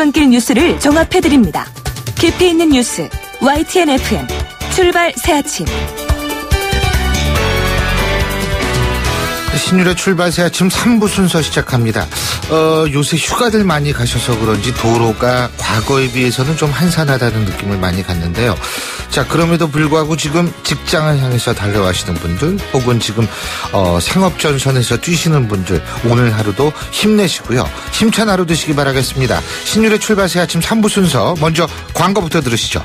출근길 뉴스를 종합해드립니다. 깊이 있는 뉴스 YTN FM 출발 새아침. 신율의 출발 새아침 3부 순서 시작합니다. 요새 휴가들 많이 가셔서 그런지 도로가 과거에 비해서는 좀 한산하다는 느낌을 많이 갖는데요. 자, 그럼에도 불구하고 지금 직장을 향해서 달려가시는 분들 혹은 지금 생업전선에서 뛰시는 분들 오늘 하루도 힘내시고요. 힘찬 하루 되시기 바라겠습니다. 신율의 출발 새아침 3부 순서 먼저 광고부터 들으시죠.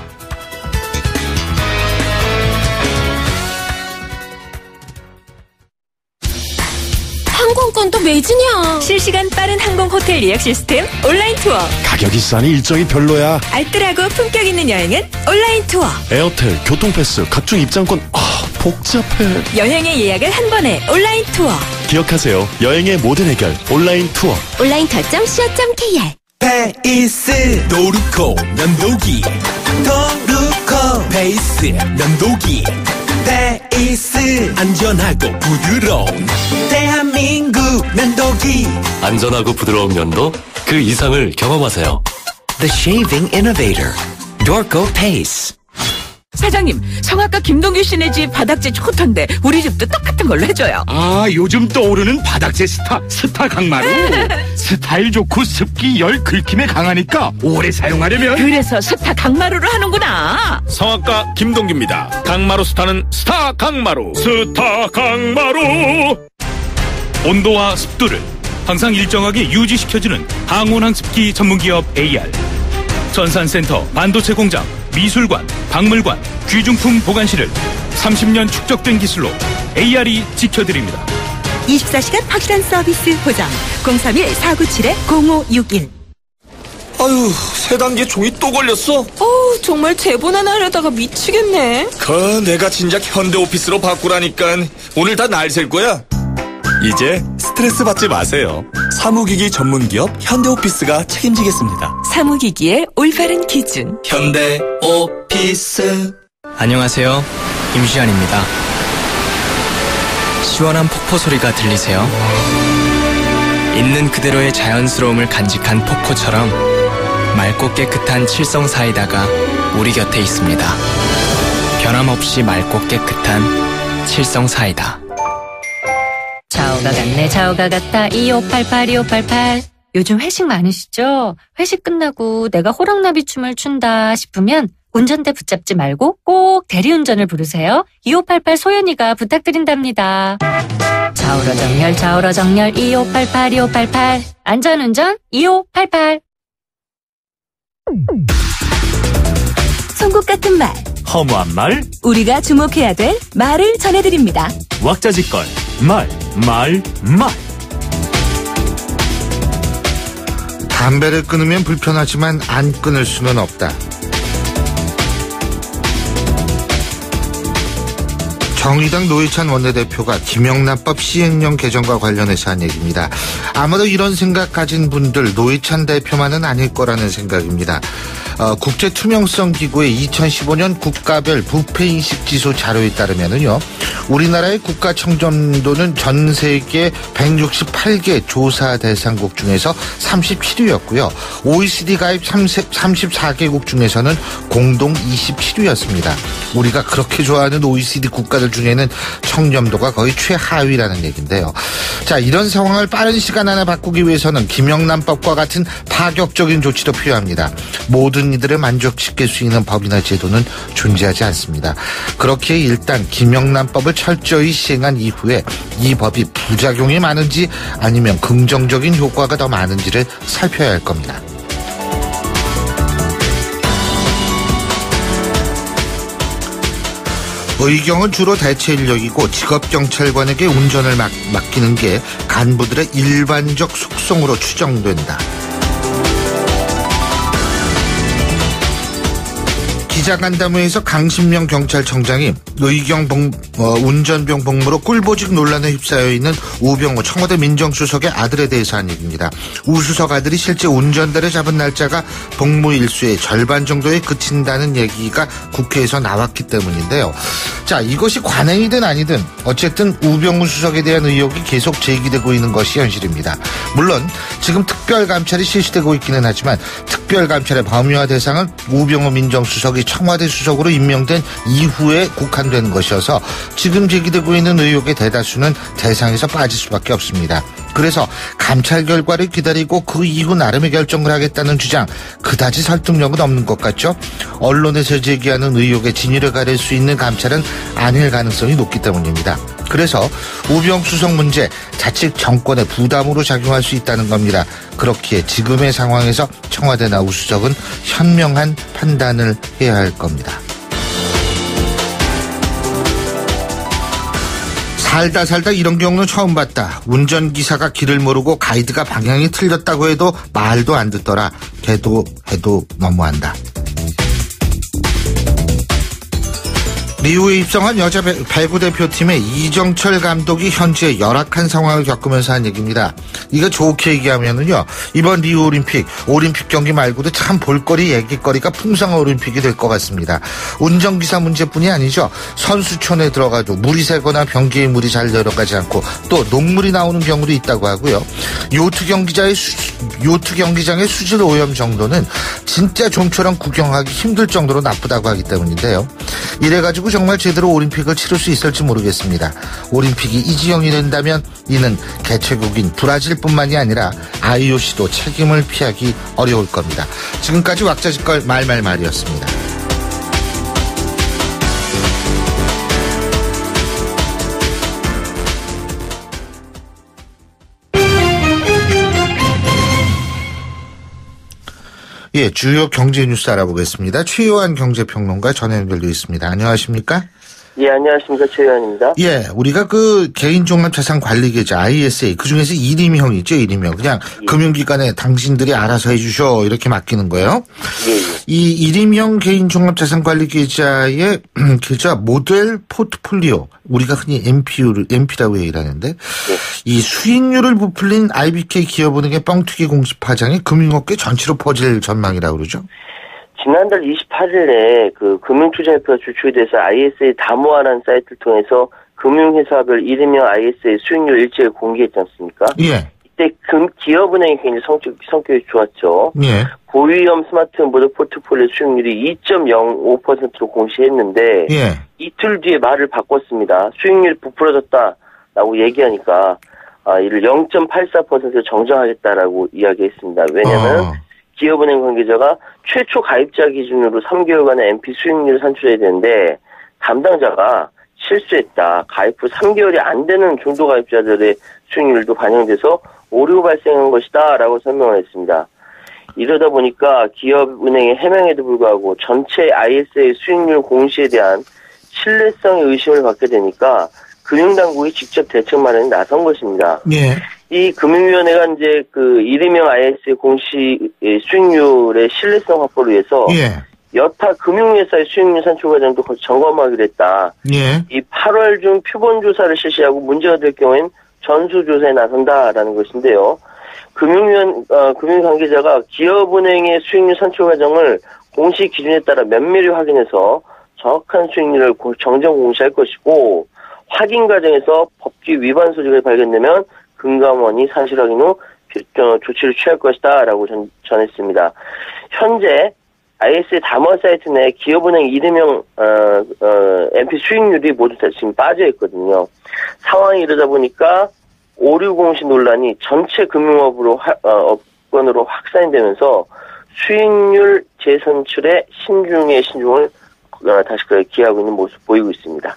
항공권도 매진이야. 실시간 빠른 항공 호텔 예약 시스템 온라인 투어. 가격이 싸니 일정이 별로야. 알뜰하고 품격 있는 여행은 온라인 투어. 에어텔, 교통패스, 각종 입장권. 복잡해. 여행의 예약을 한 번에 온라인 투어. 기억하세요. 여행의 모든 해결 온라인 투어. 온라인투어.co.kr. 페이스 도루코 면도기, 도루코 페이스 면도기, 페이스 안전하고 부드러운 대한민국 면도기. 안전하고 부드러운 면도 그 이상을 경험하세요. The Shaving Innovator, Dorco Pace. 사장님, 성악가 김동규 씨네 집 바닥재 좋던데 우리 집도 똑같은 걸로 해줘요. 요즘 떠오르는 바닥재 스타 강마루. 스타일 좋고 습기 열 긁힘에 강하니까 오래 사용하려면 그래서 스타 강마루로 하는구나. 성악가 김동규입니다. 강마루 스타는 스타 강마루. 스타 강마루. 온도와 습도를 항상 일정하게 유지시켜주는 항온항습기 전문기업 AR. 전산센터, 반도체 공장, 미술관, 박물관, 귀중품 보관실을 30년 축적된 기술로 AR이 지켜드립니다. 24시간 확실한 서비스 보장 031-497-0561. 아유, 세 단계 종이 또 걸렸어. 정말 제본 하나 하려다가 미치겠네. 내가 진작 현대오피스로 바꾸라니까. 오늘 다 날 셀 거야. 이제 스트레스 받지 마세요. 사무기기 전문기업 현대오피스가 책임지겠습니다. 사무기기의 올바른 기준 현대오피스. 안녕하세요. 임시완입니다. 시원한 폭포 소리가 들리세요? 있는 그대로의 자연스러움을 간직한 폭포처럼 맑고 깨끗한 칠성 사이다가 우리 곁에 있습니다. 변함없이 맑고 깨끗한 칠성 사이다. 좌우가 같네, 좌우가 같다. 2588, 2588. 요즘 회식 많으시죠? 회식 끝나고 내가 호랑나비 춤을 춘다 싶으면 운전대 붙잡지 말고 꼭 대리운전을 부르세요. 2588 소연이가 부탁드린답니다. 좌우로 정렬, 좌우로 정렬. 2588, 2588. 안전운전 2588. 송곳 같은 말, 허무한 말, 우리가 주목해야 될 말을 전해드립니다. 왁자지껄, 말. 담배를 끊으면 불편하지만 안 끊을 수는 없다. 정의당 노회찬 원내대표가 김영란법 시행령 개정과 관련해서 한 얘기입니다. 아마도 이런 생각 가진 분들 노회찬 대표만은 아닐 거라는 생각입니다. 국제투명성기구의 2015년 국가별 부패인식지수 자료에 따르면은요, 우리나라의 국가 청렴도는 전 세계 168개 조사 대상국 중에서 37위였고요. OECD 가입 34개국 중에서는 공동 27위였습니다. 우리가 그렇게 좋아하는 OECD 국가들 중에는 청렴도가 거의 최하위라는 얘기인데요. 자, 이런 상황을 빠른 시간 안에 바꾸기 위해서는 김영란법과 같은 파격적인 조치도 필요합니다. 모든 이들을 만족시킬 수 있는 법이나 제도는 존재하지 않습니다. 그렇게 일단 김영란법을 철저히 시행한 이후에 이 법이 부작용이 많은지 아니면 긍정적인 효과가 더 많은지를 살펴야 할 겁니다. 의경은 주로 대체 인력이고 직업경찰관에게 운전을 맡기는 게 간부들의 일반적 속성으로 추정된다. 기자간담회에서 강신명 경찰청장이 의경 운전병 복무로 꿀보직 논란에 휩싸여 있는 우병우 청와대 민정수석의 아들에 대해서 한 얘기입니다. 우 수석 아들이 실제 운전대를 잡은 날짜가 복무 일수의 절반 정도에 그친다는 얘기가 국회에서 나왔기 때문인데요. 자, 이것이 관행이든 아니든 어쨌든 우병우 수석에 대한 의혹이 계속 제기되고 있는 것이 현실입니다. 물론 지금 특별감찰이 실시되고 있기는 하지만 특별감찰의 범위와 대상은 우병우 민정수석이 청와대 수석으로 임명된 이후에 국한되는 것이어서 지금 제기되고 있는 의혹의 대다수는 대상에서 빠질 수밖에 없습니다. 그래서 감찰 결과를 기다리고 그 이후 나름의 결정을 하겠다는 주장 그다지 설득력은 없는 것 같죠. 언론에서 제기하는 의혹의 진위를 가릴 수 있는 감찰은 아닐 가능성이 높기 때문입니다. 그래서 우병우 수석 문제 자칫 정권의 부담으로 작용할 수 있다는 겁니다. 그렇기에 지금의 상황에서 청와대나 우 수석은 현명한 판단을 해야 할 겁니다. 살다 이런 경우는 처음 봤다. 운전기사가 길을 모르고 가이드가 방향이 틀렸다고 해도 말도 안 듣더라. 해도 너무한다. 리우에 입성한 여자 배구 대표팀의 이정철 감독이 현재 열악한 상황을 겪으면서 한 얘기입니다. 이거 좋게 얘기하면은요, 이번 리우 올림픽 경기 말고도 참 볼거리, 얘기거리가 풍성한 올림픽이 될 것 같습니다. 운전기사 문제뿐이 아니죠. 선수촌에 들어가도 물이 새거나 변기에 물이 잘 내려가지 않고 또 녹물이 나오는 경우도 있다고 하고요. 요트 경기장의 수질 오염 정도는 진짜 좀처럼 구경하기 힘들 정도로 나쁘다고 하기 때문인데요. 이래가지고 정말 제대로 올림픽을 치를 수 있을지 모르겠습니다. 올림픽이 이 지형이 된다면 이는 개최국인 브라질뿐만이 아니라 IOC도 책임을 피하기 어려울 겁니다. 지금까지 왁자지껄 말이었습니다. 예, 주요 경제 뉴스 알아보겠습니다. 최요한 경제평론가 전화 연결되어 있습니다. 안녕하십니까? 예, 안녕하십니까. 최요한입니다. 예, 우리가 그 개인종합자산관리계좌 ISA, 그 중에서 1임형 있죠, 1임형. 그냥 예. 금융기관에 당신들이 알아서 해주셔, 이렇게 맡기는 거예요. 예. 이 1임형 개인종합자산관리계좌의 계좌 모델 포트폴리오, 우리가 흔히 MP라고 얘기를 하는데, 이 수익률을 부풀린 IBK 기업은행의 뻥튀기 공시 파장이 금융업계 전체로 퍼질 전망이라고 그러죠. 지난달 28일에 그 금융투자협회가 주축이 돼서 ISA 다모아라는 사이트를 통해서 금융회사별 1임형 ISA 수익률 일제를 공개했지 않습니까? 예. 이때 기업은행이 굉장히 성격이 좋았죠. 예. 고위험 스마트 모델 포트폴리오 수익률이 2.05%로 공시했는데 예. 이틀 뒤에 말을 바꿨습니다. 수익률이 부풀어졌다라고 얘기하니까 이를 0.84%로 정정하겠다라고 이야기했습니다. 왜냐하면 기업은행 관계자가 최초 가입자 기준으로 3개월간의 MP 수익률을 산출해야 되는데 담당자가 실수했다. 가입 후 3개월이 안 되는 중도 가입자들의 수익률도 반영돼서 오류가 발생한 것이다 라고 설명을 했습니다. 이러다 보니까 기업은행의 해명에도 불구하고 전체 ISA 수익률 공시에 대한 신뢰성의 의심을 받게 되니까 금융당국이 직접 대책 마련에 나선 것입니다. 예. 이 금융위원회가 이제 그 1임형 ISA 공시 수익률의 신뢰성 확보를 위해서 예. 여타 금융회사의 수익률 산출 과정도 점검하기로 했다. 예. 이 8월 중 표본 조사를 실시하고 문제가 될 경우엔 전수 조사에 나선다라는 것인데요. 금융 관계자가 기업은행의 수익률 산출 과정을 공시 기준에 따라 면밀히 확인해서 정확한 수익률을 정정 공시할 것이고 확인 과정에서 법규 위반 소지가 발견되면 금감원이 사실 확인 후 조치를 취할 것이다 라고 전했습니다. 현재 ISA 담화 사이트 내 기업은행 1임형 MP 수익률이 모두 다 지금 빠져 있거든요. 상황이 이러다 보니까 오류 공시 논란이 전체 금융업으로 업권으로 확산이 되면서 수익률 재산출의 신중을 다시 기하고 있는 모습 보이고 있습니다.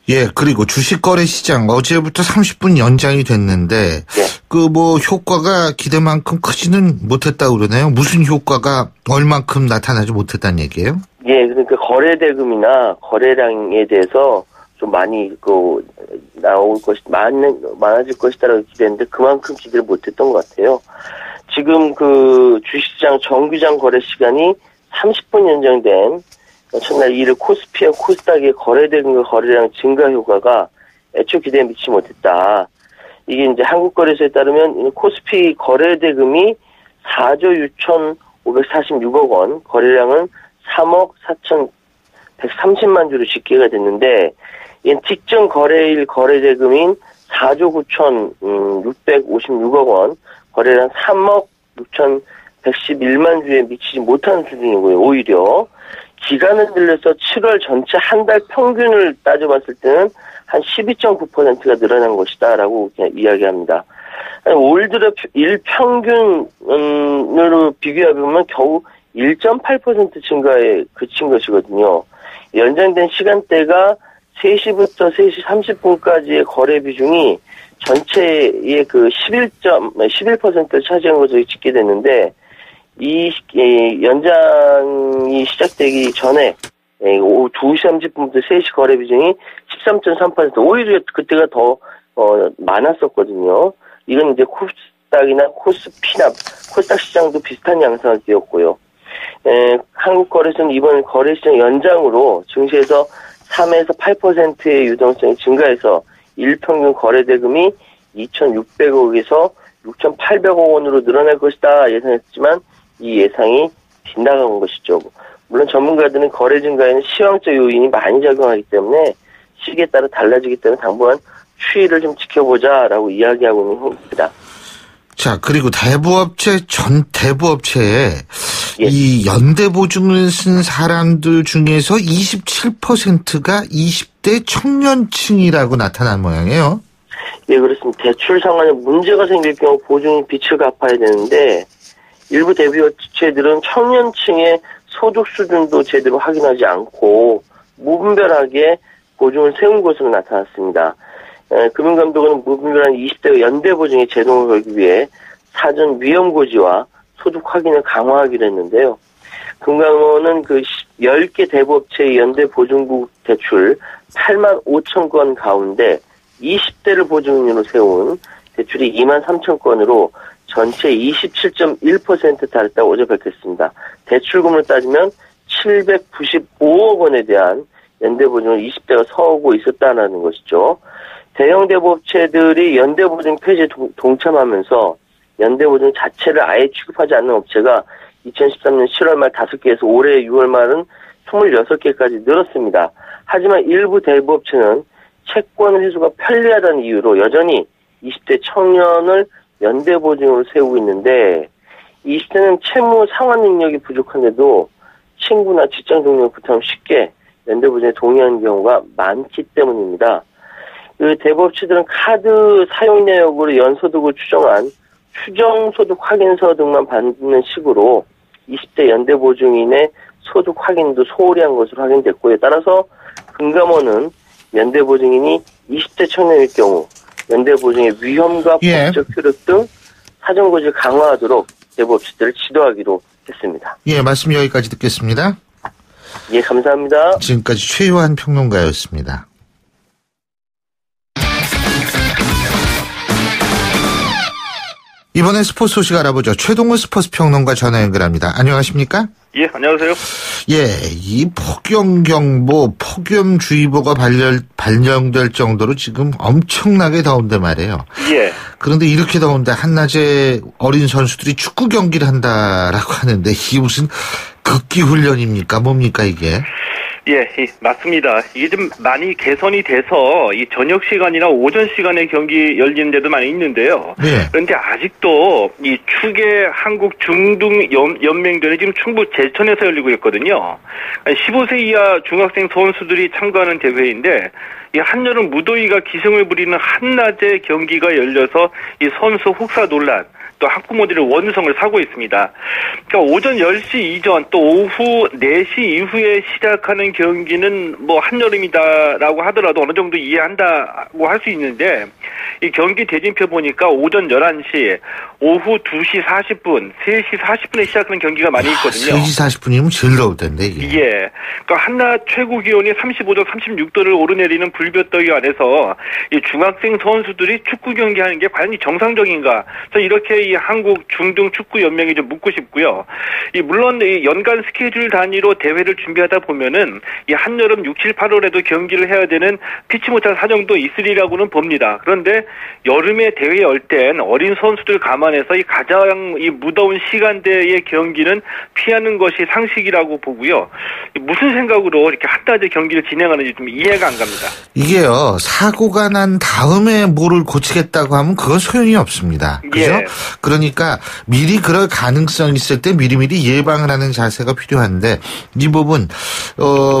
예, 그리고 주식거래 시장 어제부터 30분 연장이 됐는데, 효과가 기대만큼 크지는 못했다고 그러네요. 무슨 효과가 얼만큼 나타나지 못했다는 얘기예요? 예, 그러니까 거래대금이나 거래량에 대해서 좀 많이 많아질 것이다라고 기대했는데 그만큼 기대를 못했던 것 같아요. 지금 그 주식시장 정규장 거래 시간이 30분 연장된 첫날 2일 코스피와 코스닥의 거래대금과 거래량 증가 효과가 애초 기대에 미치지 못했다. 이게 이제 한국거래소에 따르면 코스피 거래대금이 4조 6,546억 원, 거래량은 3억 4,130만 주로 집계가 됐는데, 직전 거래일 거래대금인 4조 9,656억 원, 거래량 3억 6,111만 주에 미치지 못하는 수준이고요. 오히려 기간을 들려서 7월 전체 한 달 평균을 따져봤을 때는 한 12.9%가 늘어난 것이다라고 이야기합니다. 올 들어 일평균으로 비교해보면 겨우 1.8% 증가에 그친 것이거든요. 연장된 시간대가 3시부터 3시 30분까지의 거래 비중이 전체의 그 11%를 차지한 것으로 집계됐는데, 이 연장이 시작되기 전에 오후 2시 30분부터 3시 거래 비중이 13.3%, 오히려 그때가 더 많았었거든요. 이건 이제 코스닥이나 코스피나 코스닥 시장도 비슷한 양상을 띄었고요. 한국거래소는 이번 거래시장 연장으로 증시에서 3에서 8%의 유동성이 증가해서 일평균 거래대금이 2,600억에서 6,800억 원으로 늘어날 것이다 예상했지만 이 예상이 빗나간 것이죠. 물론 전문가들은 거래 증가에는 시황적 요인이 많이 작용하기 때문에 시기에 따라 달라지기 때문에 당분간 추이를 좀 지켜보자라고 이야기하고 있는 겁니다. 자, 그리고 전 대부업체에 예. 이 연대보증을 쓴 사람들 중에서 27%가 20대 청년층이라고 나타난 모양이에요. 예, 그렇습니다. 대출 상환에 문제가 생길 경우 보증인 빚을 갚아야 되는데 일부 대부업체들은 청년층의 소득 수준도 제대로 확인하지 않고 무분별하게 보증을 세운 것으로 나타났습니다. 금융감독원은 무분별한 20대 연대보증의 제동을 걸기 위해 사전 위험고지와 소득 확인을 강화하기로 했는데요. 금감원은 그 10개 대부업체의 연대보증국 대출 8만 5천 건 가운데 20대를 보증인으로 세운 대출이 2만 3천 건으로 전체 27.1% 달했다고 어제 밝혔습니다. 대출금을 따지면 795억 원에 대한 연대보증을 20대가 서고 있었다는 것이죠. 대형 대부업체들이 연대보증 폐지에 동참하면서 연대보증 자체를 아예 취급하지 않는 업체가 2013년 7월 말 5개에서 올해 6월 말은 26개까지 늘었습니다. 하지만 일부 대부업체는 채권 회수가 편리하다는 이유로 여전히 20대 청년을 연대보증으로 세우고 있는데 20대는 채무 상환 능력이 부족한데도 친구나 직장 동료부터 쉽게 연대보증에 동의하는 경우가 많기 때문입니다. 그 대부업체들은 카드 사용 내역으로 연소득을 추정한 추정소득 확인서 등만 받는 식으로 20대 연대보증인의 소득 확인도 소홀히 한 것으로 확인됐고요. 따라서 금감원은 연대보증인이 20대 청년일 경우 연대보증의 위험과 법적 효력 등 사전고지를 강화하도록 대부업체들을 지도하기로 했습니다. 예, 말씀 여기까지 듣겠습니다. 예, 감사합니다. 지금까지 최요한 평론가였습니다. 이번엔 스포츠 소식 알아보죠. 최동호 스포츠 평론가 전화 연결합니다. 안녕하십니까? 예, 안녕하세요. 예, 이 폭염경보, 폭염주의보가 발령될 정도로 지금 엄청나게 더운데 말이에요. 예. 그런데 이렇게 더운데 한낮에 어린 선수들이 축구 경기를 한다라고 하는데 이게 무슨 극기 훈련입니까? 뭡니까 이게? 예, 맞습니다. 이게 좀 많이 개선이 돼서 이 저녁 시간이나 오전 시간에 경기 열리는 데도 많이 있는데요. 네. 그런데 아직도 이 축의 한국 중등 연맹전이 지금 충북 제천에서 열리고 있거든요. 15세 이하 중학생 선수들이 참가하는 대회인데 이 한여름 무더위가 기승을 부리는 한낮에 경기가 열려서 이 선수 혹사 논란 또 학부모들의 원성을 사고 있습니다. 그러니까 오전 10시 이전 또 오후 4시 이후에 시작하는 경기는 뭐 한여름이다라고 하더라도 어느 정도 이해한다고 할 수 있는데 이 경기 대진표 보니까 오전 11시, 오후 2시 40분, 3시 40분에 시작하는 경기가 많이 있거든요. 3시 40분이면 제일 더울 텐데, 이게. 예. 그러니까 한낮 최고 기온이 35도, 36도를 오르내리는 불볕더위 안에서 이 중학생 선수들이 축구 경기하는 게 과연 정상적인가? 그래서 이렇게 이 한국 중등 축구 연맹이 좀 묻고 싶고요. 물론 이 연간 스케줄 단위로 대회를 준비하다 보면은 이 한여름 6, 7, 8월에도 경기를 해야 되는 피치 못할 사정도 있으리라고는 봅니다. 그런데 여름에 대회 열 땐 어린 선수들 감안해서 이 가장 이 무더운 시간대의 경기는 피하는 것이 상식이라고 보고요. 무슨 생각으로 이렇게 한낮에 경기를 진행하는지 좀 이해가 안 갑니다. 이게요, 사고가 난 다음에 뭐를 고치겠다고 하면 그건 소용이 없습니다. 그죠? 예. 그러니까 미리 그럴 가능성이 있을 때 미리미리 예방을 하는 자세가 필요한데 이 부분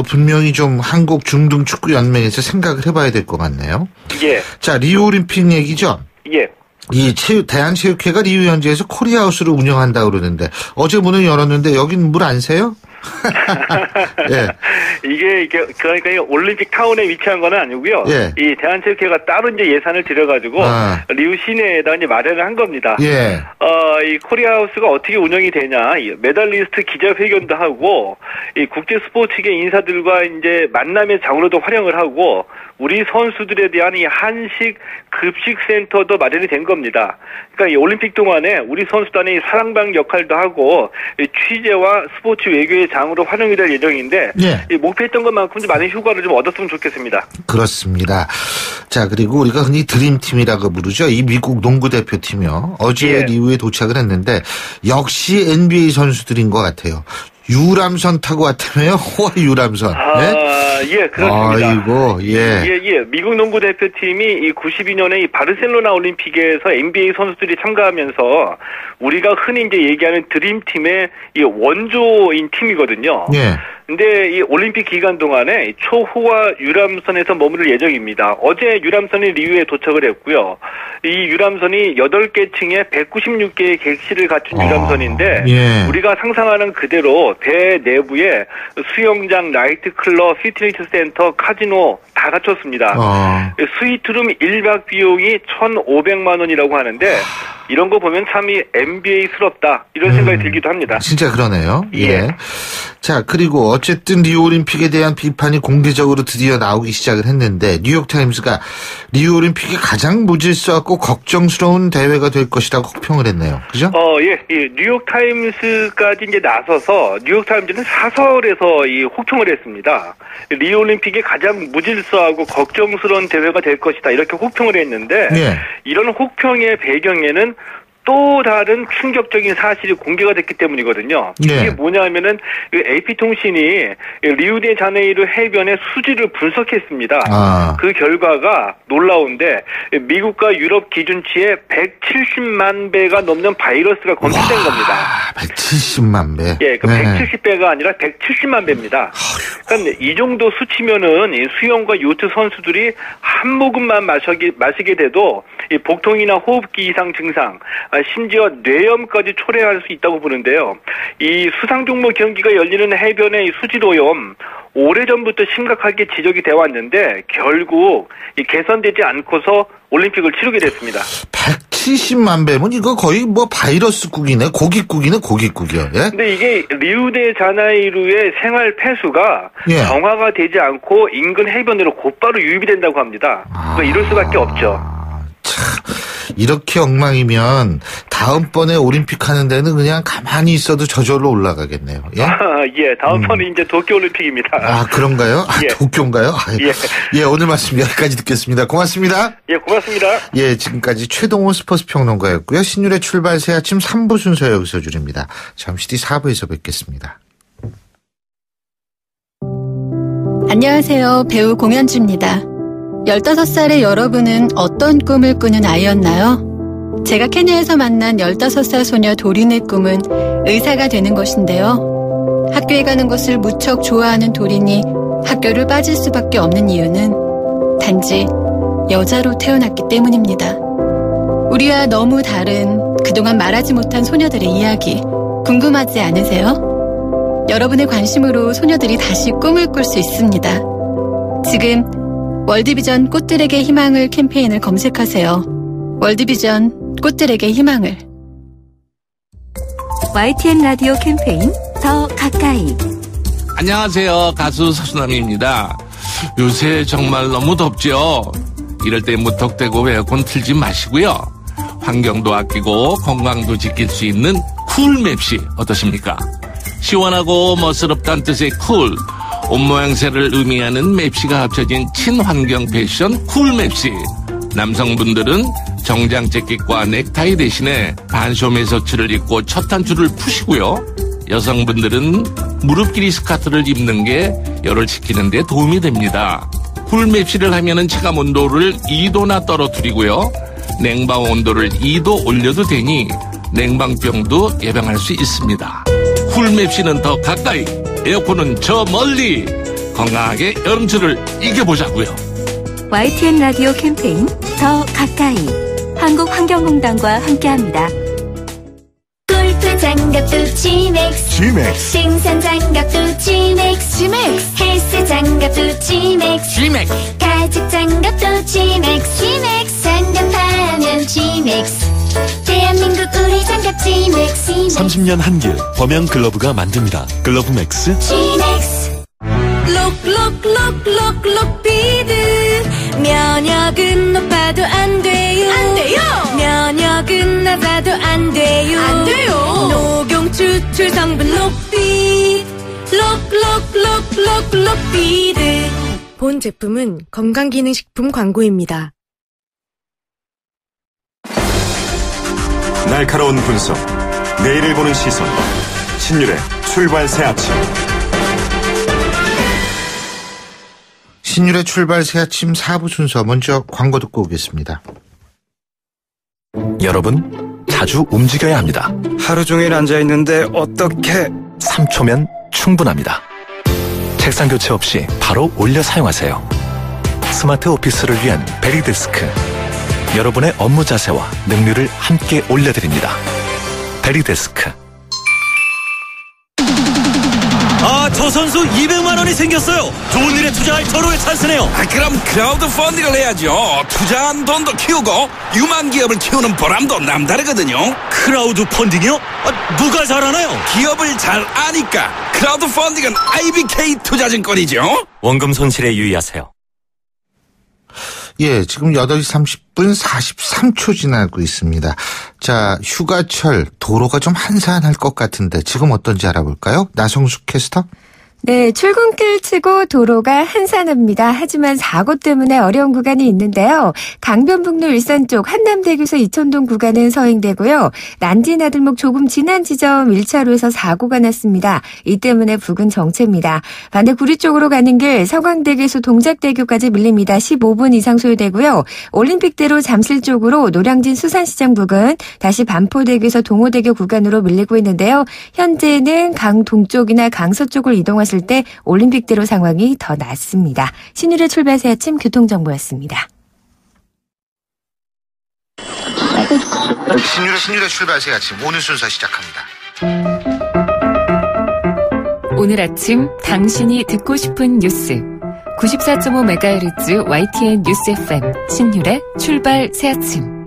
분명히 좀 한국 중등 축구 연맹에서 생각을 해봐야 될 것 같네요. 예. 자, 리우 올림픽 얘기죠? 예. 이 대한체육회가 리우 현지에서 코리아하우스를 운영한다고 그러는데 어제 문을 열었는데 여긴 물 안 새요? 예. 이게 그러니까 올림픽 타운에 위치한 건 아니고요. 예. 이 대한체육회가 따로 이제 예산을 들여가지고 리우 시내에다 이제 마련을 한 겁니다. 예. 이 코리아하우스가 어떻게 운영이 되냐? 이 메달리스트 기자회견도 하고 이 국제 스포츠계 인사들과 이제 만남의 장으로도 활용을 하고 우리 선수들에 대한 이 한식 급식 센터도 마련이 된 겁니다. 그러니까 이 올림픽 동안에 우리 선수단의 이 사랑방 역할도 하고 이 취재와 스포츠 외교의 장으로 활용이 될 예정인데 예. 이 목표했던 것만큼 좀 많은 효과를 좀 얻었으면 좋겠습니다. 그렇습니다. 자, 그리고 우리가 흔히 드림팀이라고 부르죠. 이 미국 농구 대표팀이요. 어제 예. 리우에 도착을 했는데 역시 NBA 선수들인 것 같아요. 유람선 타고 왔다며요? 호화 유람선. 예, 그렇습니다. 아이고, 예. 예. 미국 농구 대표팀이 이 92년에 이 바르셀로나 올림픽에서 NBA 선수들이 참가하면서 우리가 흔히 이제 얘기하는 드림팀의 이 원조인 팀이거든요. 예. 근데 이 올림픽 기간 동안에 초호화 유람선에서 머무를 예정입니다. 어제 유람선이 리우에 도착을 했고요. 이 유람선이 8개 층에 196개의 객실을 갖춘 유람선인데 예. 우리가 상상하는 그대로 배 내부에 수영장, 나이트클럽, 피트니스 센터, 카지노 다 갖췄습니다. 스위트룸 1박 비용이 1,500만 원이라고 하는데 이런 거 보면 참 이 NBA스럽다 이런 생각이 들기도 합니다. 진짜 그러네요. 예. 자, 그리고 어쨌든 리우 올림픽에 대한 비판이 공개적으로 드디어 나오기 시작을 했는데 뉴욕타임스가 리우 올림픽이 가장 무질서하고 걱정스러운 대회가 될 것이라고 혹평을 했네요. 그죠? 예. 뉴욕타임스까지 이제 나서서 뉴욕타임즈는 사설에서 이 혹평을 했습니다. 리우 올림픽이 가장 무질서하고 걱정스러운 대회가 될 것이다 이렇게 혹평을 했는데 예. 이런 혹평의 배경에는 또 다른 충격적인 사실이 공개가 됐기 때문이거든요. 네. 이게 뭐냐면은 AP통신이 리우데자네이루 해변의 수질을 분석했습니다. 그 결과가 놀라운데 미국과 유럽 기준치의 170만 배가 넘는 바이러스가 검출된 겁니다. 170만 배. 예, 그 170배가 아니라 170만 배입니다. 그러니까 이 정도 수치면은 이 수영과 요트 선수들이 한 모금만 마시게 돼도 이 복통이나 호흡기 이상 증상, 심지어 뇌염까지 초래할 수 있다고 보는데요. 이 수상 종목 경기가 열리는 해변의 이 수질 오염 오래전부터 심각하게 지적이 되어 왔는데 결국 이 개선되지 않고서 올림픽을 치르게 됐습니다. 170만 배면 이거 거의 뭐 바이러스국이네, 고깃국이요. 예? 근데 이게 리우데자네이루의 생활 폐수가 예. 정화가 되지 않고 인근 해변으로 곧바로 유입이 된다고 합니다. 그러니까 이럴 수밖에 없죠. 이렇게 엉망이면 다음번에 올림픽 하는 데는 그냥 가만히 있어도 저절로 올라가겠네요. 예? 예, 다음번에 이제 도쿄올림픽입니다. 그런가요? 예. 도쿄인가요? 예, 오늘 말씀 여기까지 듣겠습니다. 고맙습니다. 예, 고맙습니다. 예, 지금까지 최동호 스포츠 평론가였고요. 신율의 출발 새 아침 3부 순서 여기서 줄입니다. 잠시 뒤 4부에서 뵙겠습니다. 안녕하세요. 배우 공연주입니다. 15살의 여러분은 어떤 꿈을 꾸는 아이였나요? 제가 케냐에서 만난 15살 소녀 도린의 꿈은 의사가 되는 것인데요. 학교에 가는 것을 무척 좋아하는 도린이 학교를 빠질 수밖에 없는 이유는 단지 여자로 태어났기 때문입니다. 우리와 너무 다른 그동안 말하지 못한 소녀들의 이야기 궁금하지 않으세요? 여러분의 관심으로 소녀들이 다시 꿈을 꿀 수 있습니다. 지금 월드비전 꽃들에게 희망을 캠페인을 검색하세요. 월드비전 꽃들에게 희망을. YTN 라디오 캠페인 더 가까이. 안녕하세요. 가수 서수남입니다. 요새 정말 너무 덥죠? 이럴 때 무턱대고 에어컨 틀지 마시고요. 환경도 아끼고 건강도 지킬 수 있는 쿨맵시 어떠십니까? 시원하고 멋스럽다는 뜻의 쿨, 옷 모양새를 의미하는 맵시가 합쳐진 친환경 패션 쿨맵시. 남성분들은 정장 재킷과 넥타이 대신에 반소매 셔츠를 입고 첫 단추를 푸시고요. 여성분들은 무릎 길이 스커트를 입는 게 열을 식히는 데 도움이 됩니다. 쿨맵시를 하면은 체감 온도를 2도나 떨어뜨리고요. 냉방 온도를 2도 올려도 되니 냉방병도 예방할 수 있습니다. 쿨맵시는 더 가까이, 에어컨은 저 멀리. 건강하게 여름철을 이겨보자고요. YTN 라디오 캠페인 더 가까이. 한국환경공단과 함께합니다. 골프 장갑도 지맥스. 생산 장갑도 지맥스. 헬스 장갑도 지맥스. 가죽 장갑도 지맥스. 장갑하면 지맥스. 대한민국 우리 장갑 지맥스. 30년 한길 범양 글러브가 만듭니다. 글러브 맥스. 지맥스. 록록록록록 비드. 면역은 높아도 안 돼요. 안 돼요. 면역은 낮아도 안 돼요. 안 돼요. 녹용 추출 성분 록비. 록록록록록 비드. 본 제품은 건강기능식품 광고입니다. 날카로운 분석, 내일을 보는 시선, 신율의 출발 새 아침. 신율의 출발 새 아침 4부 순서, 먼저 광고 듣고 오겠습니다. 여러분, 자주 움직여야 합니다. 하루 종일 앉아있는데 어떻게? 3초면 충분합니다. 책상 교체 없이 바로 올려 사용하세요. 스마트 오피스를 위한 베리데스크. 여러분의 업무 자세와 능률을 함께 올려드립니다. 베리데스크. 저 선수 200만 원이 생겼어요. 좋은 일에 투자할 절호의 찬스네요. 그럼 크라우드 펀딩을 해야죠. 투자한 돈도 키우고 유망 기업을 키우는 보람도 남다르거든요. 크라우드 펀딩이요? 누가 잘하나요? 기업을 잘 아니까. 크라우드 펀딩은 IBK 투자증권이죠. 원금 손실에 유의하세요. 예, 지금 8시 30분 43초 지나고 있습니다. 자, 휴가철 도로가 좀 한산할 것 같은데 지금 어떤지 알아볼까요? 나성숙 캐스터? 네, 출근길 치고 도로가 한산합니다. 하지만 사고 때문에 어려운 구간이 있는데요. 강변북로 일산 쪽 한남대교에서 이천동 구간은 서행되고요. 난지나들목 조금 지난 지점 1차로에서 사고가 났습니다. 이 때문에 부근 정체입니다. 반대 구리 쪽으로 가는 길 서강대교에서 동작대교까지 밀립니다. 15분 이상 소요되고요. 올림픽대로 잠실 쪽으로 노량진 수산시장 부근, 다시 반포대교에서 동호대교 구간으로 밀리고 있는데요. 현재는 강 동쪽이나 강서쪽을 이동하실 때 올림픽대로 상황이 더 낫습니다. 신율의 출발 새 아침 교통정보였습니다. 신율의 출발 새 아침 오늘 순서 시작합니다. 오늘 아침 당신이 듣고 싶은 뉴스 94.5MHz YTN 뉴스 FM 신율의 출발 새 아침.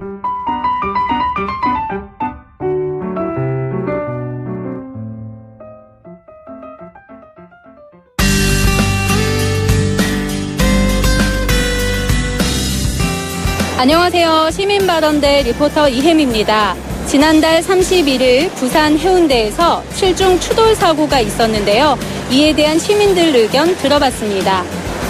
안녕하세요. 시민발언대 리포터 이혜미입니다. 지난달 31일 부산 해운대에서 7중 추돌 사고가 있었는데요. 이에 대한 시민들 의견 들어봤습니다.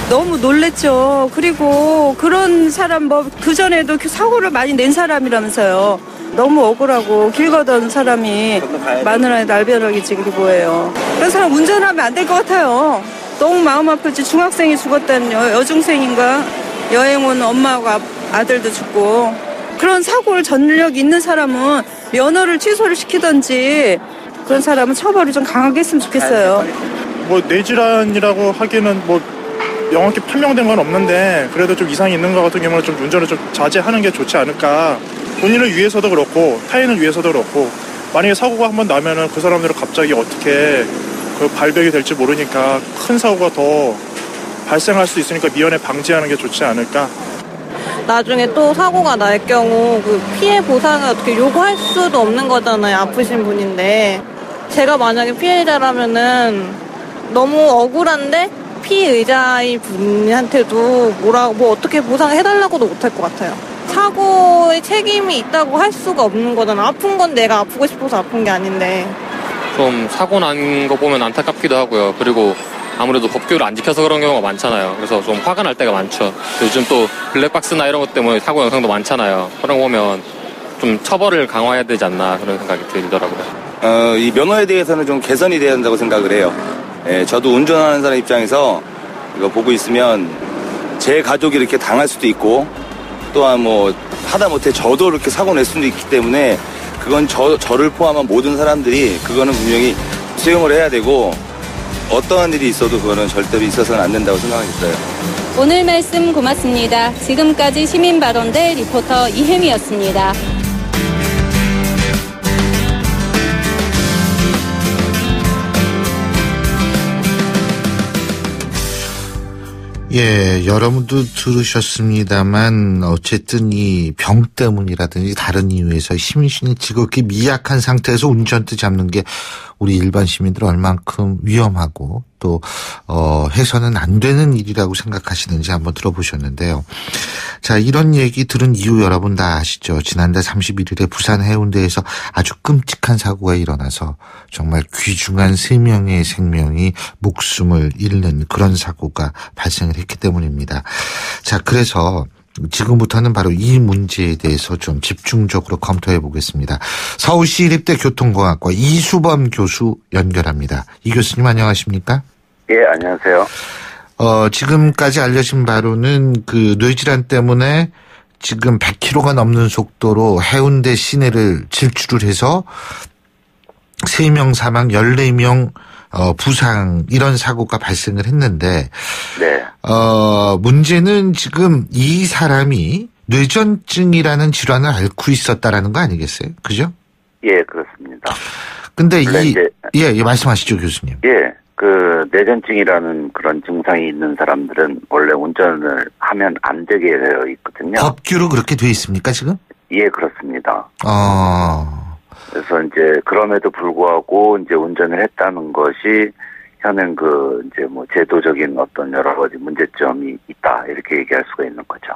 너무 놀랬죠. 그리고 그런 사람 그전에도 사고를 많이 낸 사람이라면서요. 너무 억울하고 길 가던 사람이 마누라의 날벼락이 지금 뭐예요. 그런 사람 운전하면 안 될 것 같아요. 너무 마음 아프지. 중학생이 죽었다는 여중생인가 여행 온 엄마하고 아들도 죽고. 그런 사고를 전력 있는 사람은 면허를 취소를 시키던지 그런 사람은 처벌이 좀 강하게 했으면 좋겠어요. 뇌질환이라고 하기는 명확히 판명된 건 없는데 그래도 좀 이상이 있는 것 같은 경우는 좀 운전을 좀 자제하는 게 좋지 않을까. 본인을 위해서도 그렇고 타인을 위해서도 그렇고 만약에 사고가 한번 나면은 그 사람들은 갑자기 어떻게 그 발병이 될지 모르니까 큰 사고가 더 발생할 수 있으니까 미연에 방지하는 게 좋지 않을까. 나중에 또 사고가 날 경우 그 피해 보상을 어떻게 요구할 수도 없는 거잖아요. 아프신 분인데 제가 만약에 피해자라면은 너무 억울한데 피의자의 분한테도 뭐 어떻게 보상해달라고도 못할 것 같아요. 사고의 책임이 있다고 할 수가 없는 거잖아. 아픈 건 내가 아프고 싶어서 아픈 게 아닌데. 좀 사고 난 거 보면 안타깝기도 하고요. 그리고 아무래도 법규를 안 지켜서 그런 경우가 많잖아요. 그래서 좀 화가 날 때가 많죠. 요즘 또 블랙박스나 이런 것 때문에 사고 영상도 많잖아요. 그런 거 보면 좀 처벌을 강화해야 되지 않나 그런 생각이 들더라고요. 이 면허에 대해서는 좀 개선이 돼야 한다고 생각을 해요. 예, 저도 운전하는 사람 입장에서 이거 보고 있으면 제 가족이 이렇게 당할 수도 있고 또한 뭐 하다못해 저도 이렇게 사고 낼 수도 있기 때문에 그건 저를 포함한 모든 사람들이 그거는 분명히 수용을 해야 되고 어떠한 일이 있어도 그거는 절대로 있어서는 안 된다고 생각했어요. 오늘 말씀 고맙습니다. 지금까지 시민발언대 리포터 이혜미였습니다. 예, 여러분도 들으셨습니다만 어쨌든 이 병 때문이라든지 다른 이유에서 심신이 지극히 미약한 상태에서 운전대 잡는 게 우리 일반 시민들 얼만큼 위험하고 또 해서는 안 되는 일이라고 생각하시는지 한번 들어보셨는데요. 자, 이런 얘기 들은 이유 여러분 다 아시죠? 지난달 31일에 부산 해운대에서 아주 끔찍한 사고가 일어나서 정말 귀중한 3명의 생명이 목숨을 잃는 그런 사고가 발생을 했기 때문입니다. 자, 그래서 지금부터는 바로 이 문제에 대해서 좀 집중적으로 검토해 보겠습니다. 서울시립대 교통공학과 이수범 교수 연결합니다. 이 교수님 안녕하십니까? 예, 안녕하세요. 지금까지 알려진 바로는 그 뇌질환 때문에 지금 100km가 넘는 속도로 해운대 시내를 질주를 해서 3명 사망, 14명 부상 이런 사고가 발생을 했는데 네. 문제는 지금 이 사람이 뇌전증이라는 질환을 앓고 있었다라는 거 아니겠어요? 그죠? 예, 그렇습니다. 근데 예, 말씀하시죠, 교수님. 예, 그 뇌전증이라는 그런 증상이 있는 사람들은 원래 운전을 하면 안 되게 되어 있거든요. 법규로 그렇게 돼 있습니까, 지금? 예, 그렇습니다. 그래서 이제 그럼에도 불구하고 이제 운전을 했다는 것이 현행 그 이제 뭐 제도적인 어떤 여러 가지 문제점이 있다 이렇게 얘기할 수가 있는 거죠.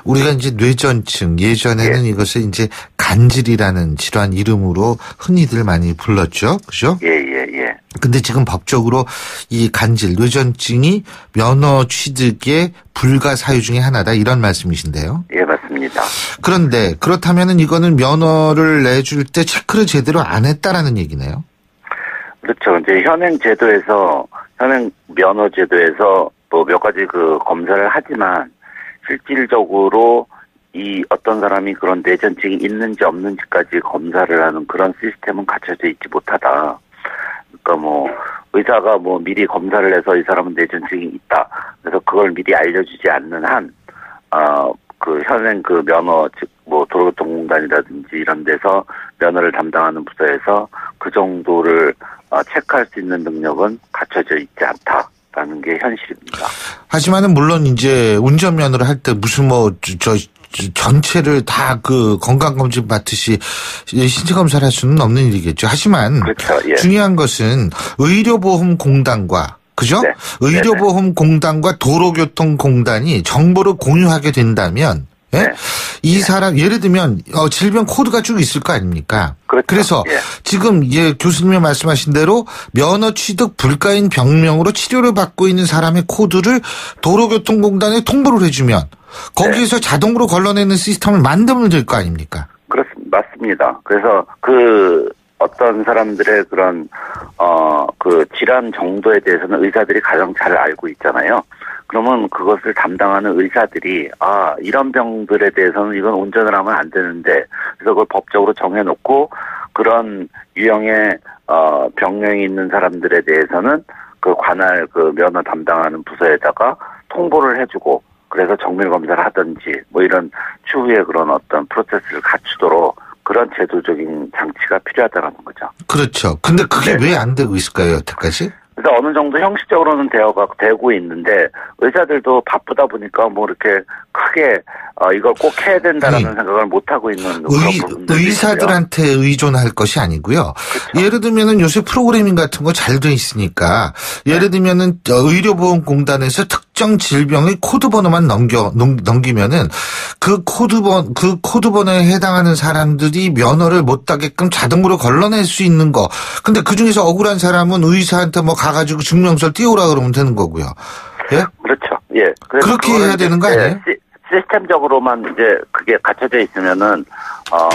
우리가 이제 뇌전증 예전에는 이것을 이제 간질이라는 질환 이름으로 흔히들 많이 불렀죠, 그죠? 예. 근데 지금 법적으로 이 간질 뇌전증이 면허 취득의 불가 사유 중에 하나다 이런 말씀이신데요. 예, 맞습니다. 그런데 그렇다면은 이거는 면허를 내줄 때 체크를 제대로 안 했다라는 얘기네요. 그렇죠. 이제 현행 면허 제도에서 뭐 몇 가지 그 검사를 하지만 실질적으로 이 어떤 사람이 그런 뇌전증이 있는지 없는지까지 검사를 하는 그런 시스템은 갖춰져 있지 못하다. 그러니까 뭐 의사가 뭐 미리 검사를 해서 이 사람은 뇌전증이 있다. 그래서 그걸 미리 알려주지 않는 한, 그 현행 그 면허 즉 뭐 도로교통공단이라든지 이런 데서 면허를 담당하는 부서에서 그 정도를 체크할 수 있는 능력은 갖춰져 있지 않다라는 게 현실입니다. 하지만은 물론 이제 운전면허를 할 때 무슨 전체를 다 그 건강검진 받듯이 신체검사를 할 수는 없는 일이겠죠. 하지만 그렇죠, 예. 중요한 것은 의료보험공단과 그죠? 네. 의료보험공단과 도로교통공단이 정보를 공유하게 된다면 예? 네. 이 사람 예를 들면 질병 코드가 쭉 있을 거 아닙니까? 그렇죠. 그래서 지금 교수님이 말씀하신 대로 면허 취득 불가인 병명으로 치료를 받고 있는 사람의 코드를 도로교통공단에 통보를 해주면 거기에서 자동으로 걸러내는 시스템을 만들면 될 거 아닙니까? 그렇습니다. 맞습니다. 그래서 그 어떤 사람들의 그런 그 질환 정도에 대해서는 의사들이 가장 잘 알고 있잖아요. 그러면 그것을 담당하는 의사들이 이런 병들에 대해서는 이건 운전을 하면 안 되는데 그래서 그걸 법적으로 정해놓고 그런 유형의 병명이 있는 사람들에 대해서는 그 관할 그 면허 담당하는 부서에다가 통보를 해주고 그래서 정밀 검사를 하든지 뭐 이런 추후에 그런 어떤 프로세스를 갖추도록 그런 제도적인 장치가 필요하다는 거죠. 그렇죠. 근데 그게 왜 안 되고 있을까요, 여태까지? 그래서 그래서 어느 정도 형식적으로는 되고 있는데 의사들도 바쁘다 보니까 뭐 이렇게 크게 이걸 꼭 해야 된다라는 생각을 못 하고 있는 그런 부분들이 의사들한테 있고요. 의존할 것이 아니고요. 그렇죠. 예를 들면은 요새 프로그래밍 같은 거 잘 돼 있으니까 예를 들면은 의료보험공단에서 특정 질병의 코드 번호만 넘기면은 그 코드 번호에 해당하는 사람들이 면허를 못 따게끔 자동으로 걸러낼 수 있는 거. 근데 그 중에서 억울한 사람은 의사한테 뭐 가가지고 증명서를 띄우라 그러면 되는 거고요. 예? 그렇죠. 예. 그렇게 해야 되는 거 아니에요? 시스템적으로만 이제 그게 갖춰져 있으면은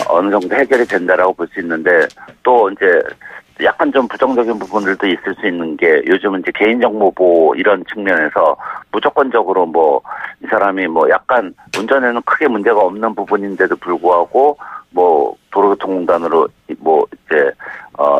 어느 정도 해결이 된다라고 볼 수 있는데 또 이제 약간 좀 부정적인 부분들도 있을 수 있는 게 요즘은 이제 개인정보 보호 이런 측면에서 무조건적으로 뭐 이 사람이 뭐 약간 운전에는 크게 문제가 없는 부분인데도 불구하고 뭐 도로교통공단으로 뭐 이제